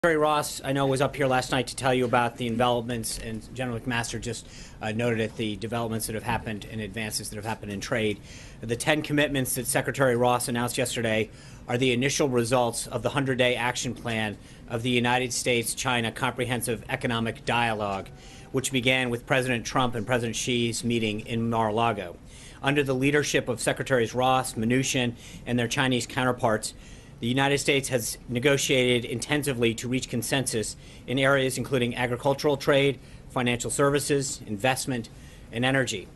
Terry Ross, I know, was up here last night to tell you about the developments, and General McMaster just noted at the developments that have happened and advances that have happened in trade. The 10 commitments that Secretary Ross announced yesterday are the initial results of the 100-day action plan of the United States-China Comprehensive Economic Dialogue, which began with President Trump and President Xi's meeting in Mar-a-Lago. Under the leadership of Secretaries Ross, Mnuchin, and their Chinese counterparts, the United States has negotiated intensively to reach consensus in areas including agricultural trade, financial services, investment, and energy.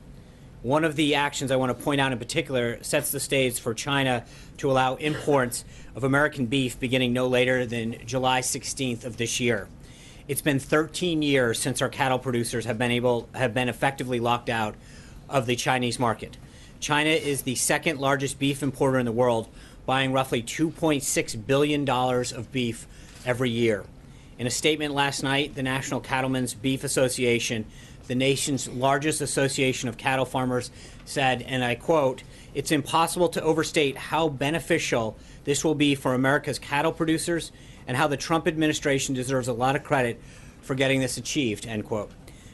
One of the actions I want to point out in particular sets the stage for China to allow imports of American beef beginning no later than July 16th of this year. It's been 13 years since our cattle producers have been effectively locked out of the Chinese market. China is the second largest beef importer in the world, buying roughly $2.6 billion of beef every year. In a statement last night, the National Cattlemen's Beef Association, the nation's largest association of cattle farmers, said, and I quote, "It's impossible to overstate how beneficial this will be for America's cattle producers and how the Trump administration deserves a lot of credit for getting this achieved," end quote.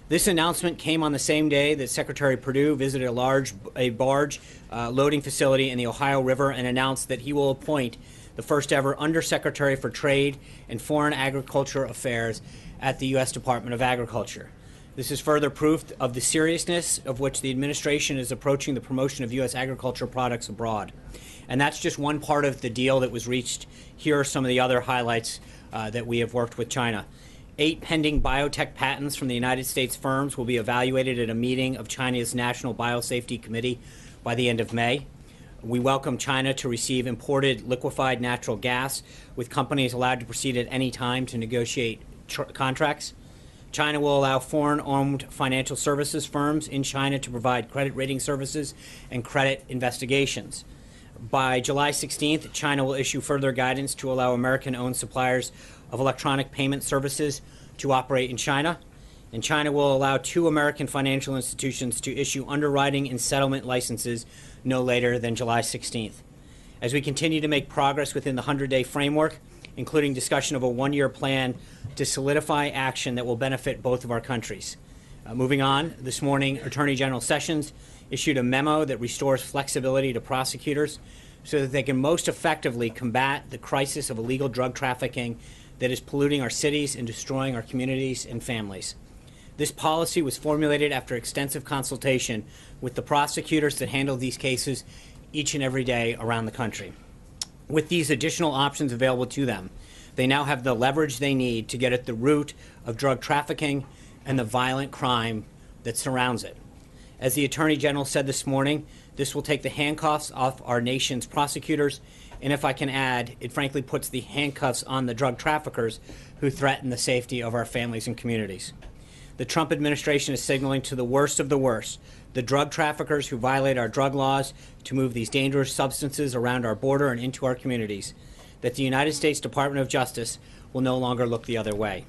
This announcement came on the same day that Secretary Perdue visited a barge loading facility in the Ohio River and announced that he will appoint the first ever Undersecretary for Trade and Foreign Agriculture Affairs at the U.S. Department of Agriculture. This is further proof of the seriousness of which the administration is approaching the promotion of U.S. agricultural products abroad. And that's just one part of the deal that was reached. Here are some of the other highlights that we have worked with China. 8 pending biotech patents from the United States firms will be evaluated at a meeting of China's National Biosafety Committee by the end of May. We welcome China to receive imported liquefied natural gas, with companies allowed to proceed at any time to negotiate contracts. China will allow foreign-owned financial services firms in China to provide credit rating services and credit investigations. By July 16th, China will issue further guidance to allow American-owned suppliers of electronic payment services to operate in China. And China will allow 2 American financial institutions to issue underwriting and settlement licenses no later than July 16th. As we continue to make progress within the 100-day framework, including discussion of a 1-year plan to solidify action that will benefit both of our countries. Moving on, this morning, Attorney General Sessions issued a memo that restores flexibility to prosecutors so that they can most effectively combat the crisis of illegal drug trafficking that is polluting our cities and destroying our communities and families. This policy was formulated after extensive consultation with the prosecutors that handle these cases each and every day around the country. With these additional options available to them, they now have the leverage they need to get at the root of drug trafficking and the violent crime that surrounds it. As the Attorney General said this morning, this will take the handcuffs off our nation's prosecutors, and if I can add, it frankly puts the handcuffs on the drug traffickers who threaten the safety of our families and communities. The Trump administration is signaling to the worst of the worst, the drug traffickers who violate our drug laws to move these dangerous substances around our border and into our communities, that the United States Department of Justice will no longer look the other way.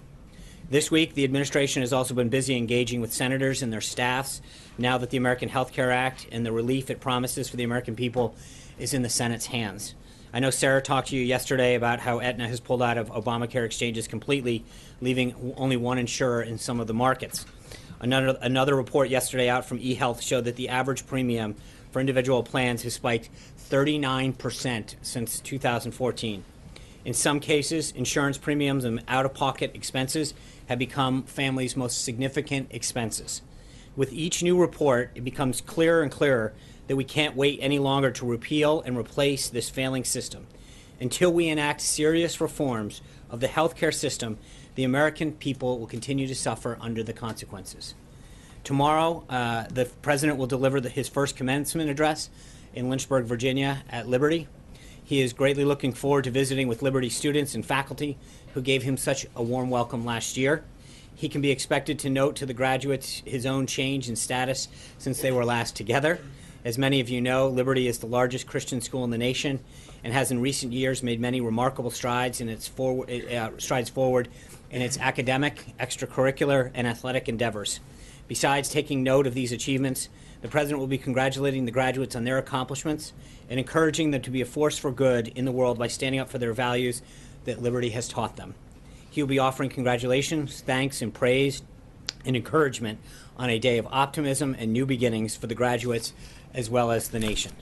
This week, the administration has also been busy engaging with senators and their staffs now that the American Health Care Act and the relief it promises for the American people is in the Senate's hands. I know Sarah talked to you yesterday about how Aetna has pulled out of Obamacare exchanges completely, leaving only one insurer in some of the markets. Another report yesterday out from eHealth showed that the average premium for individual plans has spiked 39% since 2014. In some cases, insurance premiums and out-of-pocket expenses have become families' most significant expenses. With each new report, it becomes clearer and clearer that we can't wait any longer to repeal and replace this failing system. Until we enact serious reforms of the healthcare system, the American people will continue to suffer under the consequences. Tomorrow, the President will deliver his first commencement address in Lynchburg, Virginia at Liberty. He is greatly looking forward to visiting with Liberty students and faculty who gave him such a warm welcome last year. He can be expected to note to the graduates his own change in status since they were last together. As many of you know, Liberty is the largest Christian school in the nation and has in recent years made many remarkable strides forward in its academic, extracurricular, and athletic endeavors. Besides taking note of these achievements, the President will be congratulating the graduates on their accomplishments and encouraging them to be a force for good in the world by standing up for their values that Liberty has taught them. He will be offering congratulations, thanks, and praise and encouragement on a day of optimism and new beginnings for the graduates as well as the nation.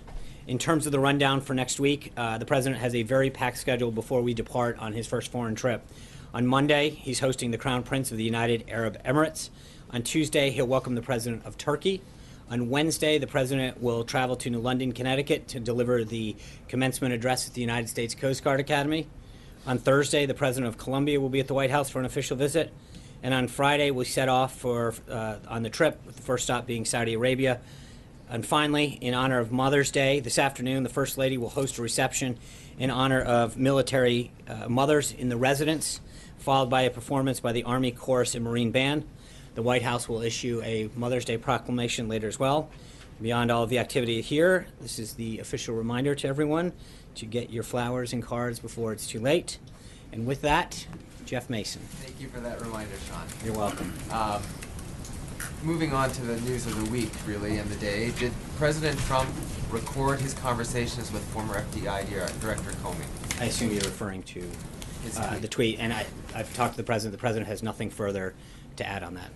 In terms of the rundown for next week, the President has a very packed schedule before we depart on his first foreign trip. On Monday, he's hosting the Crown Prince of the United Arab Emirates. On Tuesday, he'll welcome the President of Turkey. On Wednesday, the President will travel to New London, Connecticut to deliver the commencement address at the United States Coast Guard Academy. On Thursday, the President of Colombia will be at the White House for an official visit. And on Friday, we set off on the trip, with the first stop being Saudi Arabia. And finally, in honor of Mother's Day, this afternoon, the First Lady will host a reception in honor of military mothers in the residence, followed by a performance by the Army Chorus and Marine Band. The White House will issue a Mother's Day proclamation later as well. Beyond all of the activity here, this is the official reminder to everyone to get your flowers and cards before it's too late. And with that, Jeff Mason. Thank you for that reminder, Sean. You're welcome. Moving on to the news of the week, really, and the day, did President Trump record his conversations with former FBI Director Comey? I assume you're referring to the tweet, and I've talked to the President. The President has nothing further to add on that.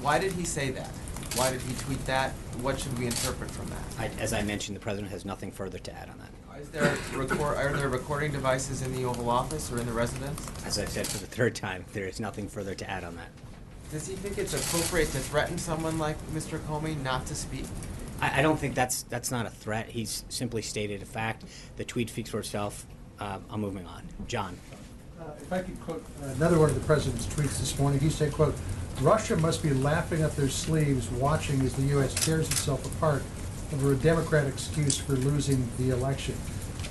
Why did he say that? Why did he tweet that? What should we interpret from that? As I mentioned, the President has nothing further to add on that. Are there recording devices in the Oval Office or in the residence? As I said for the third time, there is nothing further to add on that. Does he think it's appropriate to threaten someone like Mr. Comey not to speak? I don't think that's not a threat. He's simply stated a fact. The tweet speaks for itself. I'm moving on. John. If I could quote another one of the President's tweets this morning, he said, quote, "Russia must be laughing up their sleeves watching as the U.S. tears itself apart over a Democrat excuse for losing the election."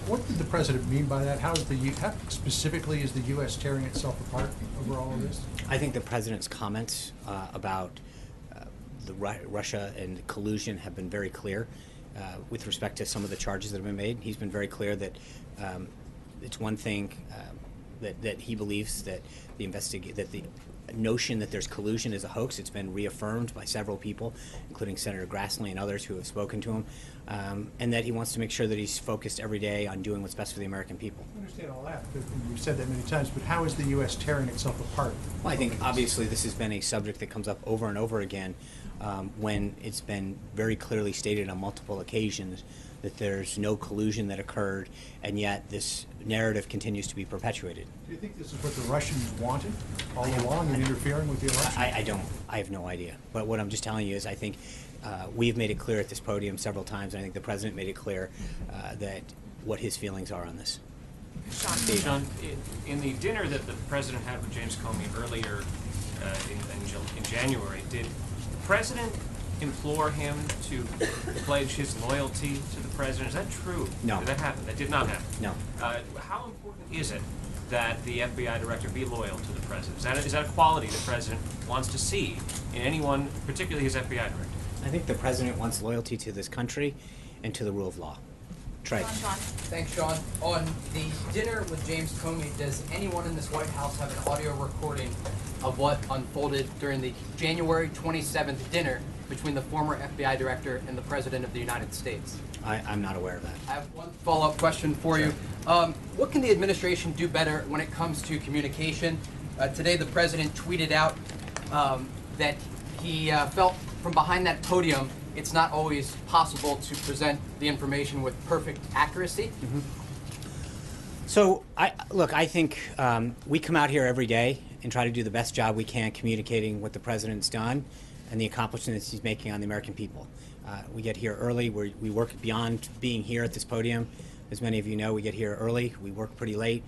What did the President mean by that? How specifically is the U.S. tearing itself apart over all of this? I think the President's comments about Russia and collusion have been very clear with respect to some of the charges that have been made. He's been very clear that it's one thing that he believes that the notion that there's collusion is a hoax. It's been reaffirmed by several people, including Senator Grassley and others who have spoken to him, and that he wants to make sure that he's focused every day on doing what's best for the American people. I understand all that, but you've said that many times, but how is the U.S. tearing itself apart? Well, I think obviously this has been a subject that comes up over and over again when it's been very clearly stated on multiple occasions that there's no collusion that occurred, and yet this narrative continues to be perpetuated. Do you think this is what the Russians wanted all along in interfering with the election? I don't. I have no idea. But what I'm just telling you is I think we've made it clear at this podium several times, and I think the President made it clear that what his feelings are on this. Sean, in the dinner that the President had with James Comey earlier in January, did the President implore him to pledge his loyalty to the President? Is that true? No. Did that happen? That did not happen? No. How important is it that the FBI Director be loyal to the President? Is that a quality the President wants to see in anyone, particularly his FBI Director? I think the President wants loyalty to this country and to the rule of law. Trey. Thanks, Sean. On the dinner with James Comey, does anyone in this White House have an audio recording of what unfolded during the January 27th dinner between the former FBI Director and the President of the United States? I'm not aware of that. I have one follow-up question for you. What can the administration do better when it comes to communication? Today, the President tweeted out that he felt from behind that podium it's not always possible to present the information with perfect accuracy. Mm-hmm. So, I think we come out here every day and try to do the best job we can communicating what the President's done and the accomplishments he's making on the American people. We get here early. We work beyond being here at this podium. As many of you know, we get here early. We work pretty late.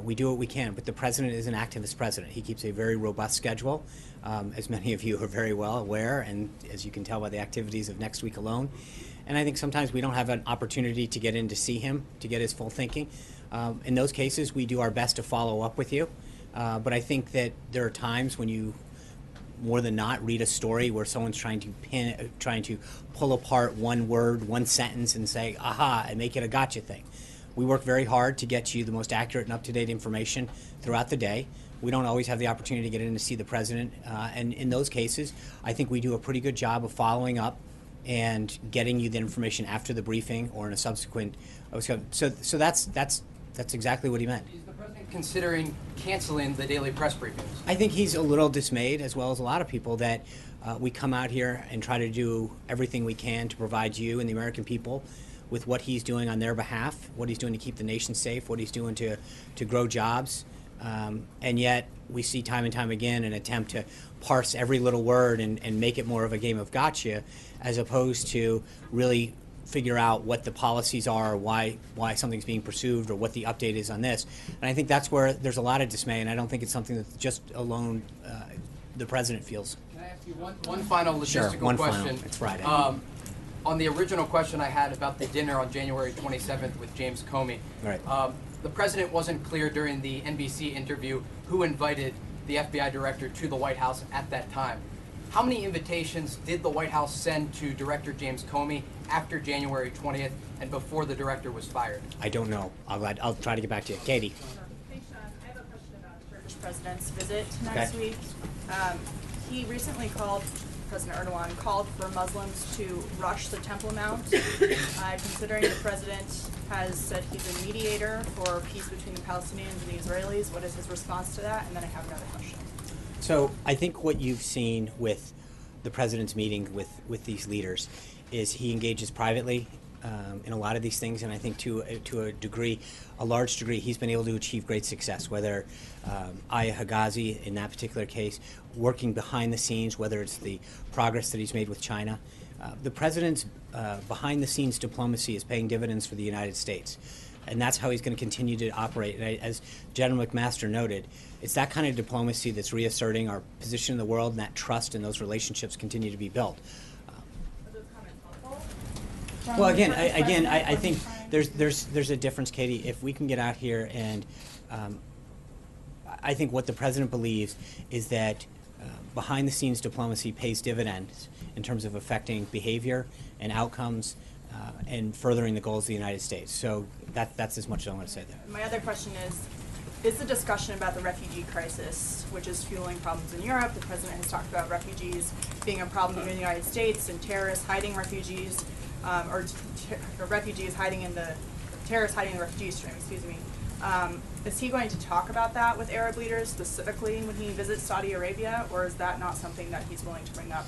We do what we can, but the President is an activist president. He keeps a very robust schedule, as many of you are very well aware, and as you can tell by the activities of next week alone. And I think sometimes we don't have an opportunity to get in to see him, to get his full thinking. In those cases, we do our best to follow up with you. But I think that there are times when you, more than not, read a story where someone's trying to pull apart one word, one sentence, and say, aha, and make it a gotcha thing. We work very hard to get you the most accurate and up-to-date information throughout the day. We don't always have the opportunity to get in to see the President. And in those cases, I think we do a pretty good job of following up and getting you the information after the briefing or in a subsequent. So that's exactly what he meant. Is the President considering canceling the daily press briefings? I think he's a little dismayed, as well as a lot of people, that we come out here and try to do everything we can to provide you and the American people with what he's doing on their behalf, what he's doing to keep the nation safe, what he's doing to grow jobs. And yet we see time and time again an attempt to parse every little word and make it more of a game of gotcha, as opposed to really figure out what the policies are, why something's being pursued, or what the update is on this. And I think that's where there's a lot of dismay, and I don't think it's something that just alone the president feels. Can I ask you one final Sure, logistical one question? final. It's Friday. On the original question I had about the dinner on January 27th with James Comey, Right. The president wasn't clear during the NBC interview who invited the FBI director to the White House at that time. How many invitations did the White House send to Director James Comey after January 20th and before the director was fired? I don't know. I'll try to get back to you. Katie. Thanks, Sean. I have a question about the Turkish president's visit Okay. next week. He recently President Erdogan called for Muslims to rush the Temple Mount, considering the president has said he's a mediator for peace between the Palestinians and the Israelis. What is his response to that? And then I have another question. So I think what you've seen with the president's meeting with these leaders is he engages privately in a lot of these things, and I think to a large degree, he's been able to achieve great success. Whether Aya Higazi, in that particular case, working behind the scenes, whether it's the progress that he's made with China, the president's behind-the-scenes diplomacy is paying dividends for the United States. And that's how he's going to continue to operate. And as General McMaster noted, it's that kind of diplomacy that's reasserting our position in the world, and that trust and those relationships continue to be built. Are those comments helpful? Well, From the again, Turkish I president, think or there's a difference, Katie. If we can get out here and I think what the president believes is that behind-the-scenes diplomacy pays dividends in terms of affecting behavior and outcomes and furthering the goals of the United States. So that's as much as I want to say there. My other question is the discussion about the refugee crisis, which is fueling problems in Europe. The president has talked about refugees being a problem here in the United States and terrorists hiding refugees, or refugees hiding in the, terrorists hiding in the refugee stream, excuse me. Is he going to talk about that with Arab leaders specifically when he visits Saudi Arabia, or is that not something that he's willing to bring up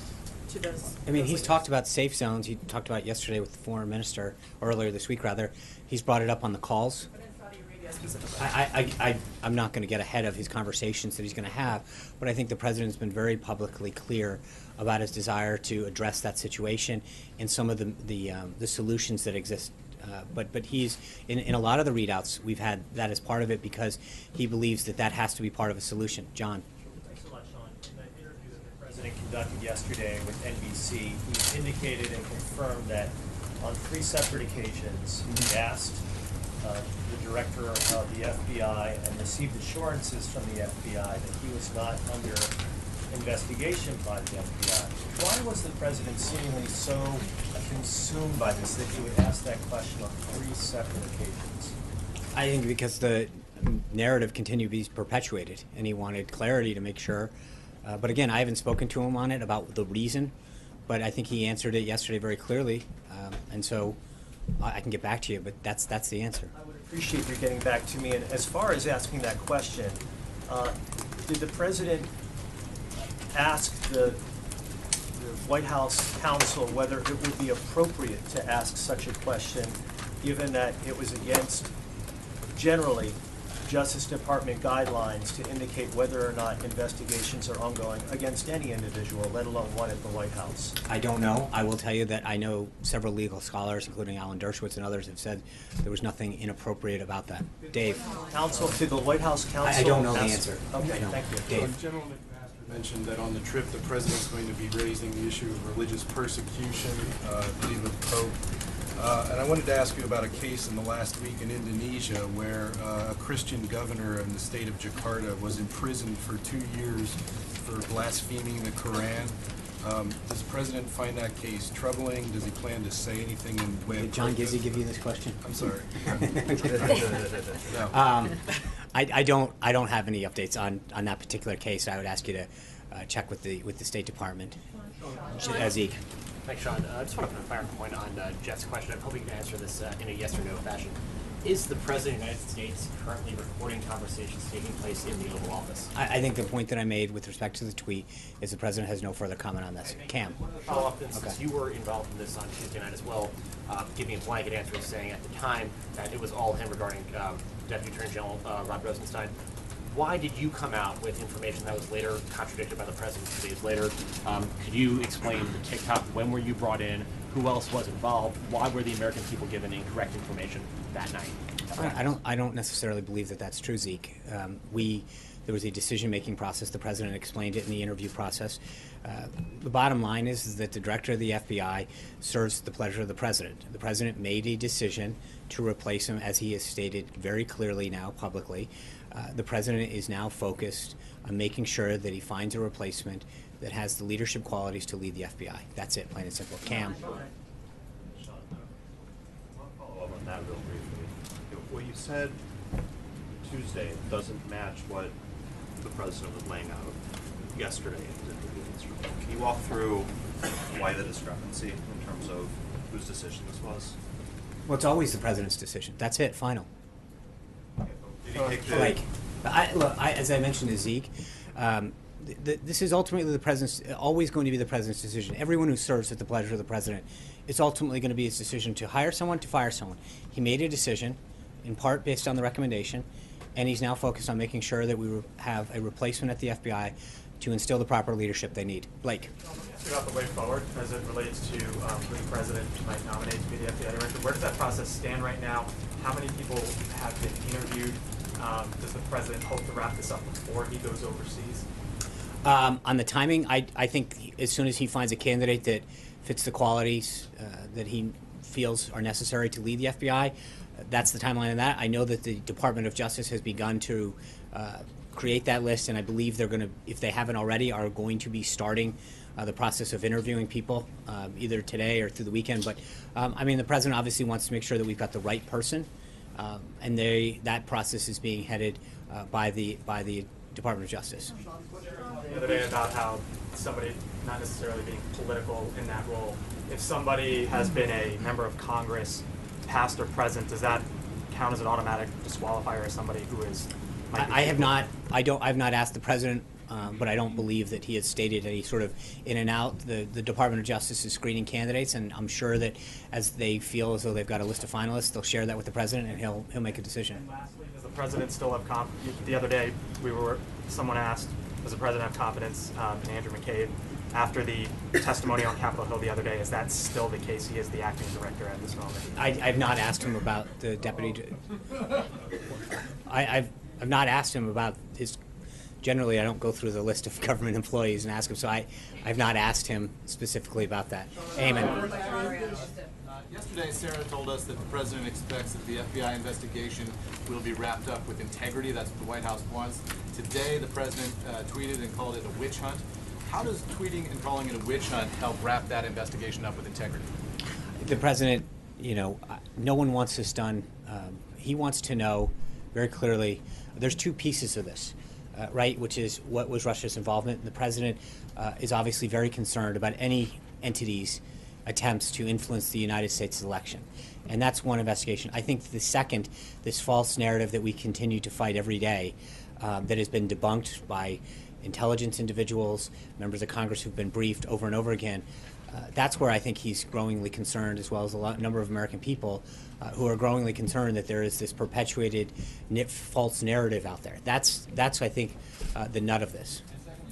to those? I mean, those he's leaders? talked about safe zones. He talked about it yesterday with the foreign minister, or earlier this week, rather. He's brought it up on the calls. But in Saudi Arabia specifically. I'm not going to get ahead of his conversations that he's going to have, but I think the president's been very publicly clear about his desire to address that situation and some of the solutions that exist. But he's in a lot of the readouts we've had that as part of it because he believes that has to be part of a solution. John. Thanks so much, Sean. In the interview that the president conducted yesterday with NBC, he indicated and confirmed that on 3 separate occasions he asked the director of the FBI and received assurances from the FBI that he was not under investigation by the FBI. Why was the president seemingly so consumed by this that he would ask that question on 3 separate occasions? I think because the narrative continued to be perpetuated, and he wanted clarity to make sure. But again, I haven't spoken to him on it about the reason, but I think he answered it yesterday very clearly, and so I can get back to you, but that's the answer. I would appreciate you getting back to me. And as far as asking that question, did the president ask the White House counsel whether it would be appropriate to ask such a question, given that it was against generally Justice Department guidelines to indicate whether or not investigations are ongoing against any individual, let alone one at the White House? I don't know. I will tell you that I know several legal scholars, including Alan Dershowitz and others, have said there was nothing inappropriate about that. Dave. Counsel to the White House counsel? I don't know the asked- answer. Okay, No. thank you. Dave. General McMaster mentioned that on the trip, the president's going to be raising the issue of religious persecution, I believe of the Pope. And I wanted to ask you about a case in the last week in Indonesia where a Christian governor in the state of Jakarta was imprisoned for 2 years for blaspheming the Quran. Does the president find that case troubling? Does he plan to say anything in way of Did John protest? Gizzi give you this question? I'm sorry. No. I don't have any updates on that particular case. I would ask you to check with the State Department. Zeke. Thanks, Sean. I just want to put a finer point on Jeff's question. I'm hoping you can answer this in a yes or no fashion. Is the President of the United States currently recording conversations taking place in the Oval Office? I think the point that I made with respect to the tweet is the president has no further comment on this. Cam. Follow up, since Okay. you were involved in this on Tuesday night as well, giving a blanket answer saying at the time that it was all him regarding Deputy Attorney General Rod Rosenstein. Why did you come out with information that was later contradicted by the president 2 days later? Could you explain the TikTok? When were you brought in? Who else was involved? Why were the American people given incorrect information that night? I don't necessarily believe that that's true, Zeke. There was a decision-making process. The president explained it in the interview process. The bottom line is that the director of the FBI serves at the pleasure of the president. The president made a decision to replace him, as he has stated very clearly now publicly. The president is now focused on making sure that he finds a replacement that has the leadership qualities to lead the FBI. That's it, plain and simple. Cam. Sean, I'll follow up on that real briefly. What you said Tuesday doesn't match what the president was laying out yesterday in his interview. Can you walk through why the discrepancy in terms of whose decision this was? Well, it's always the president's decision. That's it, final. Did he take the... Like, as I mentioned to Zeke, this is ultimately the president's, always going to be the president's decision. Everyone who serves at the pleasure of the president, it's ultimately going to be his decision to hire someone, to fire someone. He made a decision, in part based on the recommendation, and he's now focused on making sure that we have a replacement at the FBI to instill the proper leadership they need. Blake. About the way forward as it relates to who the president might nominate to be the FBI director. Where does that process stand right now? How many people have been interviewed? Does the president hope to wrap this up before he goes overseas? On the timing, I think as soon as he finds a candidate that fits the qualities that he feels are necessary to lead the FBI, that's the timeline of that. I know that the Department of Justice has begun to create that list, and I believe they're going to, if they haven't already, are going to be starting the process of interviewing people either today or through the weekend. But I mean, the president obviously wants to make sure that we've got the right person, and that process is being headed by the Department of Justice. The other day about how somebody, not necessarily being political in that role, if somebody has been a member of Congress, past or present, does that count as an automatic disqualifier as somebody who is? I have not. I've not asked the president, but I don't believe that he has stated any sort of in and out. The Department of Justice is screening candidates, and I'm sure that as they feel as though they've got a list of finalists, they'll share that with the president, and he'll make a decision. And lastly, does the president still have confidence? The other day, someone asked, does the president have confidence in Andrew McCabe? After the testimony on Capitol Hill the other day, is that still the case? He is the acting director at this moment. I've not asked him about the deputy. I've not asked him about his. Generally, I don't go through the list of government employees and ask him. So I've not asked him specifically about that. Amen. Yesterday, Sarah told us that the president expects that the FBI investigation will be wrapped up with integrity. That's what the White House wants. Today, the president tweeted and called it a witch hunt. How does tweeting and calling it a witch hunt help wrap that investigation up with integrity? The president, no one wants this done. He wants to know very clearly. There's two pieces of this, right? Which is what was Russia's involvement. The president is obviously very concerned about any entity's attempts to influence the United States election. And that's one investigation. I think the second, this false narrative that we continue to fight every day, that has been debunked by intelligence individuals, members of Congress who've been briefed over and over again, that's where I think he's growingly concerned, as well as a number of American people who are growingly concerned that there is this perpetuated false narrative out there. That's I think, the nut of this.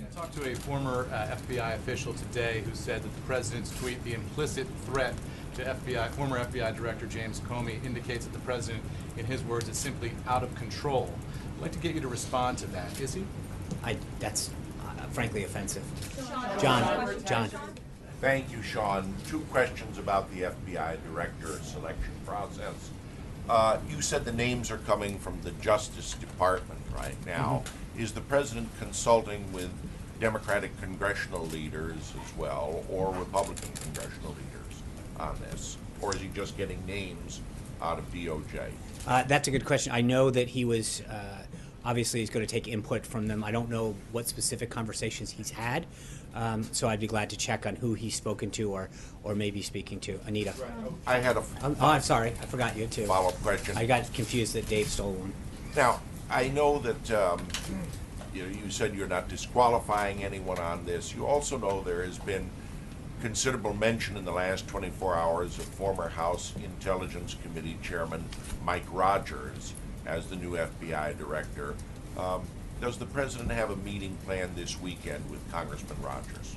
I talked to a former FBI official today who said that the president's tweet, the implicit threat to former FBI Director James Comey, indicates that the president, in his words, is simply out of control. I'd like to get you to respond to that. Is he? That's frankly offensive. John. Thank you, Sean. Two questions about the FBI director selection process. You said the names are coming from the Justice Department right now. Mm-hmm. Is the president consulting with Democratic congressional leaders as well, or Republican congressional leaders on this? Or is he just getting names out of DOJ? That's a good question. I know that he was obviously he's going to take input from them. I don't know what specific conversations he's had, so I'd be glad to check on who he's spoken to or maybe speaking to. Anita. I had a I'm sorry, I forgot you too. follow-up question. I got confused that Dave stole one. Now, I know that you said you're not disqualifying anyone on this. You also know there has been considerable mention in the last 24 hours of former House Intelligence Committee Chairman Mike Rogers as the new FBI director. Does the president have a meeting planned this weekend with Congressman Rogers?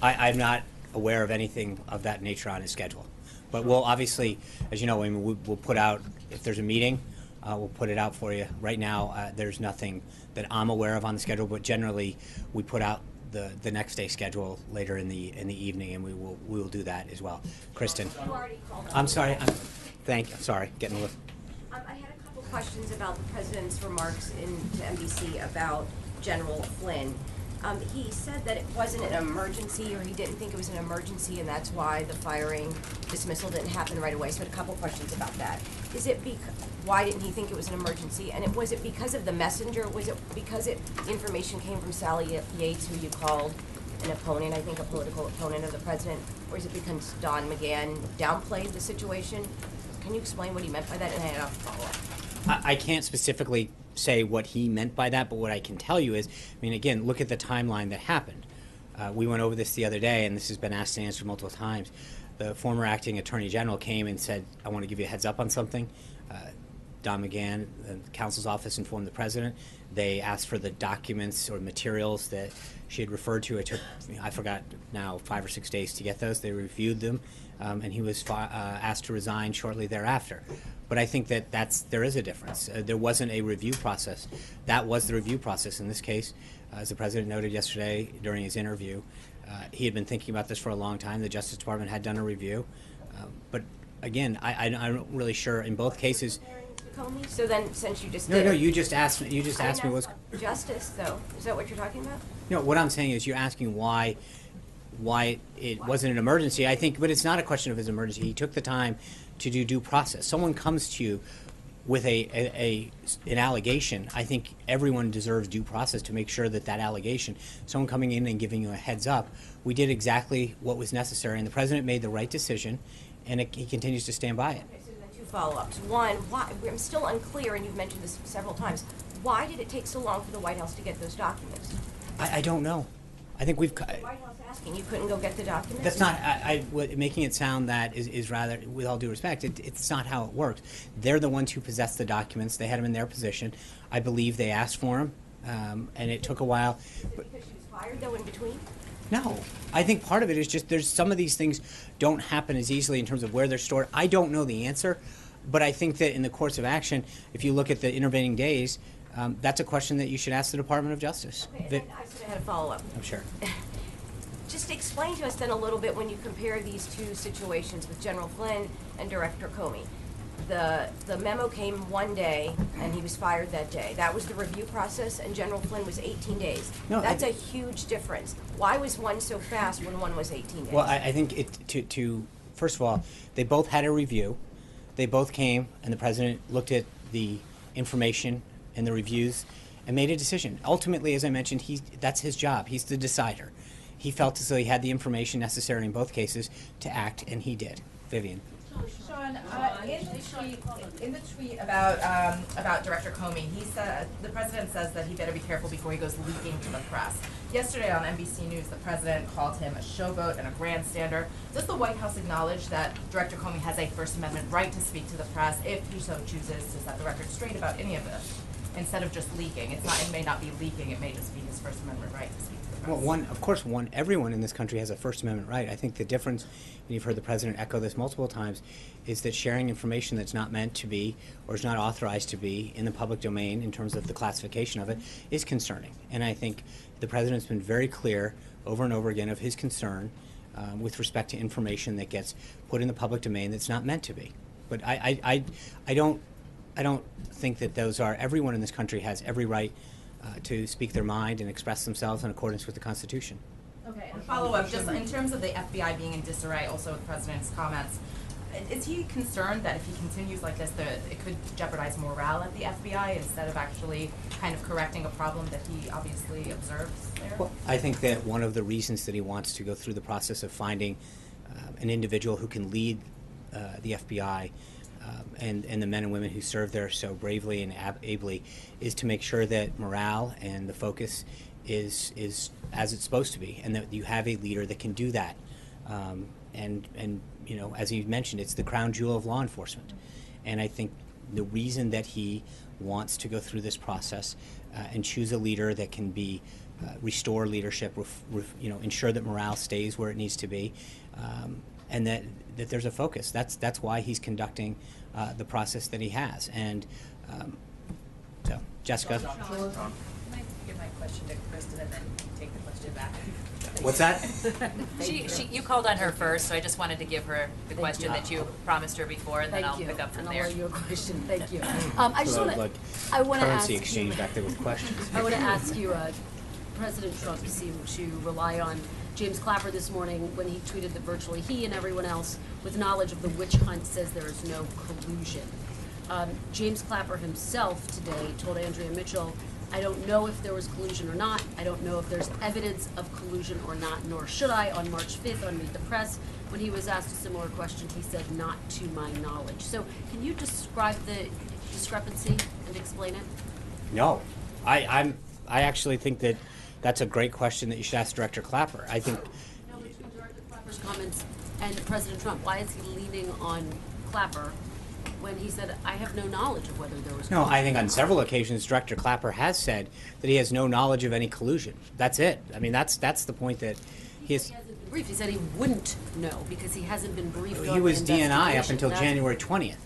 I'm not aware of anything of that nature on his schedule. But we'll obviously, as you know, we'll put out, if there's a meeting, we'll put it out for you. Right now, there's nothing that I'm aware of on the schedule, but generally, we put out the next day schedule later in the evening, and we will do that as well. Kristen. You already called on I'm sorry. Thank you. Sorry. Getting a little. I had a couple questions about the president's remarks to NBC about General Flynn. He said that it wasn't an emergency, or he didn't think it was an emergency, and that's why the firing dismissal didn't happen right away. So I had a couple questions about that. Is it why didn't he think it was an emergency? And was it because of the messenger? Was it because information came from Sally Yates, who you called an opponent, I think a political opponent of the president? Or is it because Don McGahn downplayed the situation? Can you explain what he meant by that? And I have a follow-up. I can't specifically say what he meant by that, but what I can tell you is, I mean, again, look at the timeline that happened. We went over this the other day, and this has been asked and answered multiple times. The former acting attorney general came and said, I want to give you a heads up on something. Don McGahn, the counsel's office, informed the president. They asked for the documents or materials that she had referred to. It took, I forgot now, 5 or 6 days to get those. They reviewed them, and he was asked to resign shortly thereafter. But I think that there is a difference. There wasn't a review process. That was the review process in this case. As the president noted yesterday during his interview, he had been thinking about this for a long time. The Justice Department had done a review. But again, I'm not really sure in both cases. So then, since you just No, you just asked me. You just asked me what's justice, though. Is that what you're talking about? No, what I'm saying is you're asking why it wasn't an emergency. I think, but it's not a question of his emergency. He took the time to do due process. Someone comes to you with an allegation. I think everyone deserves due process to make sure that allegation, someone coming in and giving you a heads up, we did exactly what was necessary, and the president made the right decision, and he continues to stand by it. Okay, so then two follow-ups. One, why, I'm still unclear, and you've mentioned this several times. Why did it take so long for the White House to get those documents? I don't know. I think we've. The White House asking, you couldn't go get the documents? That's not. Making it sound that is rather, with all due respect, it's not how it works. They're the ones who possess the documents. They had them in their possession. I believe they asked for them, and it took a while. Is it because she was fired, though, in between? No, I think part of it is just there's some of these things don't happen as easily in terms of where they're stored. I don't know the answer, but I think that in the course of action, if you look at the intervening days, that's a question that you should ask the Department of Justice. Okay, and then I sort of had a follow-up. I'm sure. Just explain to us then a little bit when you compare these two situations with General Flynn and Director Comey. The memo came one day, and he was fired that day. That was the review process, and General Flynn was 18 days. No, That's a huge difference. Why was one so fast when one was 18 days? Well, I think first of all, they both had a review. They both came, and the president looked at the information and the reviews and made a decision. Ultimately, as I mentioned, that's his job. He's the decider. He felt as though he had the information necessary in both cases to act, and he did. Vivian. Sean, in the tweet about Director Comey, he said the president says that he better be careful before he goes leaking to the press. Yesterday on NBC News, the president called him a showboat and a grandstander. Does the White House acknowledge that Director Comey has a First Amendment right to speak to the press if he so chooses to set the record straight about any of this, instead of just leaking? It may not be leaking. It may just be his First Amendment right to speak to the press. Well, everyone in this country has a First Amendment right. I think the difference, and you've heard the president echo this multiple times, is that sharing information that's not meant to be or is not authorized to be in the public domain in terms of the classification of it is concerning. And I think the president's been very clear over and over again of his concern with respect to information that gets put in the public domain that's not meant to be. But I don't think that those are. Everyone in this country has every right to speak their mind and express themselves in accordance with the Constitution. Okay, and follow up, just in terms of the FBI being in disarray, also with the president's comments, Is he concerned that if he continues like this, it could jeopardize morale at the FBI instead of actually kind of correcting a problem that he obviously observes there? Well, I think that one of the reasons that he wants to go through the process of finding an individual who can lead the FBI and the men and women who serve there so bravely and ably is to make sure that morale and the focus is as it's supposed to be, and that you have a leader that can do that. And you know, as you mentioned, it's the crown jewel of law enforcement. And I think the reason that he wants to go through this process and choose a leader that can be restore leadership, you know, ensure that morale stays where it needs to be, and that there's a focus. That's why he's conducting the process that he has. And so, Jessica. Can I give my question to Kristen and then take the question back? What's that? You called on her first, so I just wanted to give her the question that you promised her before, and then I'll Thank you. pick up from And there. I'll let you a question. Thank you. I just want to. Like I want to ask. currency exchange back there with questions. I want to ask you. President Trump seemed to rely on James Clapper this morning when he tweeted that virtually he and everyone else with knowledge of the witch hunt says there is no collusion. James Clapper himself today told Andrea Mitchell, I don't know if there was collusion or not. I don't know if there's evidence of collusion or not, nor should I. On March 5th on Meet the Press, when he was asked a similar question, he said, not to my knowledge. So can you describe the discrepancy and explain it? No, I actually think that that's a great question that you should ask Director Clapper. I think. No, between Director Clapper's comments and President Trump, why is he leaning on Clapper when he said, I have no knowledge of whether there was No, collusion? I think on several occasions, Director Clapper has said that he has no knowledge of any collusion. That's it. I mean, that's the point that he is. He hasn't been briefed. He said he wouldn't know because he hasn't been briefed on He was the DNI up investigation. until That's- January 20th.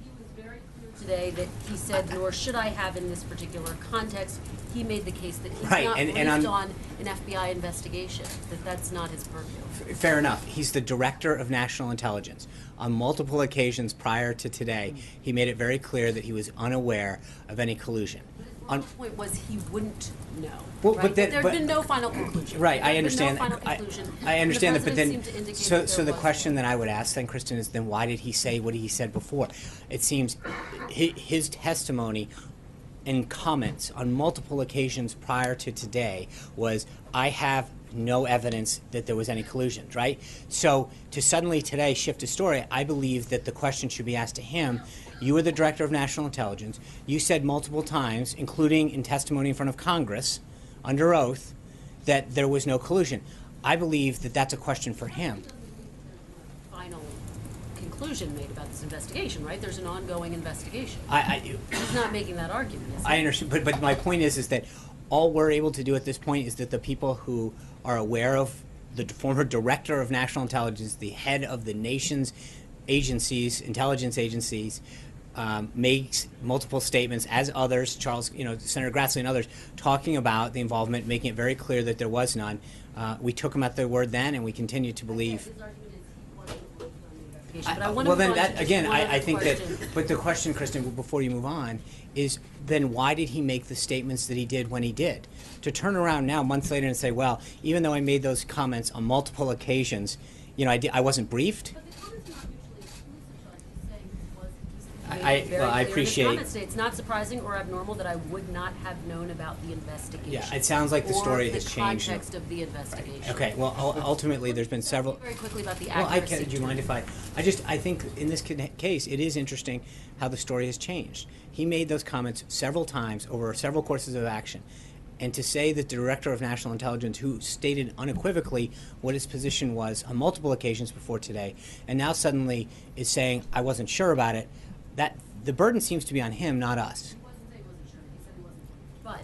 He was very clear today that he said, nor should I have in this particular context. He made the case that he's Right, not and briefed on- on an FBI investigation, that that's not his purview. Fair enough. He's the Director of National Intelligence. On multiple occasions prior to today, he made it very clear that he was unaware of any collusion. The point was he wouldn't know. Well, right? but then- There'd but- been no final conclusion. Right, I There'd been understand. no final I- conclusion. I understand The that, but president then, seemed to indicate so that so there the was question that I would ask then, Kristen, is then why did he say what he said before? It seems his testimony and comments on multiple occasions prior to today was, I have no evidence that there was any collusion, right? So to suddenly today shift a story, I believe that the question should be asked to him. You are the Director of National Intelligence. You said multiple times, including in testimony in front of Congress, under oath, that there was no collusion. I believe that that's a question for him. final conclusion made about this investigation, right? There's an ongoing investigation. He's not making that argument, is he? I understand, but my point is that all we're able to do at this point is that the people who are aware of the former Director of National Intelligence, the head of the nation's agencies, intelligence agencies, makes multiple statements, as others, Charles, Senator Grassley and others, talking about the involvement, making it very clear that there was none. We took him at their word then, and we continue to believe. But I want to Well, then move on to that, just again, one I other think that, question. but the question, Kristen, before you move on, is then why did he make the statements that he did when he did? To turn around now, months later, and say, well, even though I made those comments on multiple occasions, I wasn't briefed? I Very well, I clear in his appreciate. comments today. It's not surprising or abnormal that I would not have known about the investigation. Yeah, it sounds like the story has Or changed. the context of the investigation. Okay, well, ultimately, there's been several. Very quickly about the Well, accuracy. do you mind if I think in this case, it is interesting how the story has changed. He made those comments several times over several courses of action. And to say that the Director of National Intelligence, who stated unequivocally what his position was on multiple occasions before today, and now suddenly is saying, I wasn't sure about it, that the burden seems to be on him, not us. But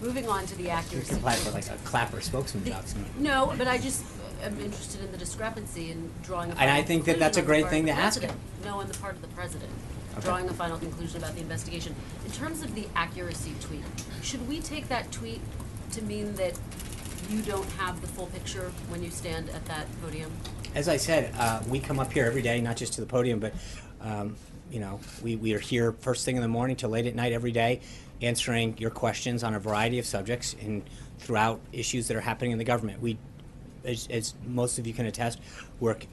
moving on to the You accuracy. can apply for like a Clapper spokesman job. somewhere. No, but I just am interested in the discrepancy in drawing a And I final think that conclusion that's a on the great part thing of to the ask him. president. No, on the part of the president. Okay. Drawing a final conclusion about the investigation. In terms of the accuracy tweet, should we take that tweet to mean that you don't have the full picture when you stand at that podium? As I said, we come up here every day, not just to the podium, but we are here first thing in the morning till late at night every day, answering your questions on a variety of subjects and throughout issues that are happening in the government. We, as most of you can attest, work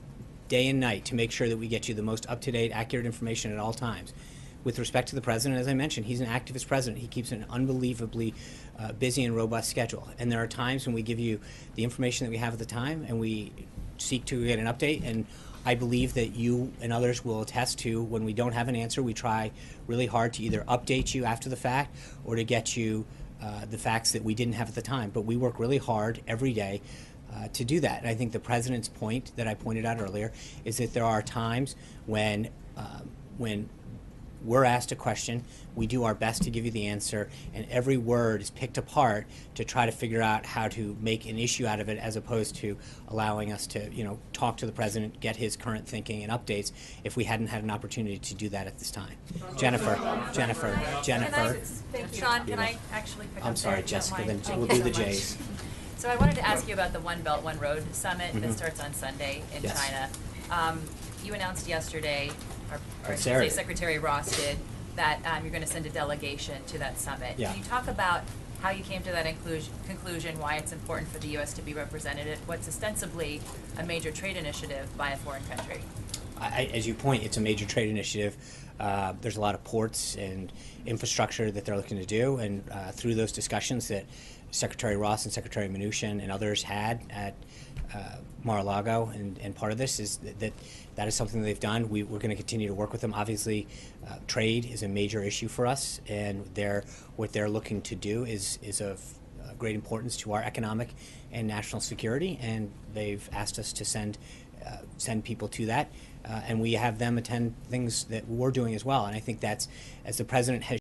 day and night to make sure that we get you the most up-to-date, accurate information at all times. With respect to the president, as I mentioned, he's an activist president. He keeps an unbelievably busy and robust schedule. And there are times when we give you the information that we have at the time and we seek to get an update. And I believe that you and others will attest to when we don't have an answer, we try really hard to either update you after the fact or to get you the facts that we didn't have at the time. But we work really hard every day to do that. And I think the president's point that I pointed out earlier is that there are times when we're asked a question, we do our best to give you the answer, and every word is picked apart to try to figure out how to make an issue out of it, as opposed to allowing us to, talk to the president, get his current thinking and updates if we hadn't had an opportunity to do that at this time. Jennifer. Sean, can I actually pick up I'm sorry, there, if you don't Jessica, mind? then Thank we'll you do the so much. J's. So I wanted to ask you about the One Belt, One Road Summit that Mhm. starts on Sunday in Yes. China. You announced yesterday, or I should Sarah say did. Secretary Ross did, that you're going to send a delegation to that summit. Yeah. Can you talk about how you came to that conclusion, why it's important for the U.S. to be represented at what's ostensibly a major trade initiative by a foreign country? As you point, it's a major trade initiative. There's a lot of ports and infrastructure that they're looking to do, and through those discussions that Secretary Ross and Secretary Mnuchin and others had at Mar-a-Lago, and part of this is that is something that they've done. We're going to continue to work with them. Obviously, trade is a major issue for us, and what they're looking to do is of great importance to our economic and national security, and they've asked us to send people to that, and we have them attend things that we're doing as well. And I think that's, as the president has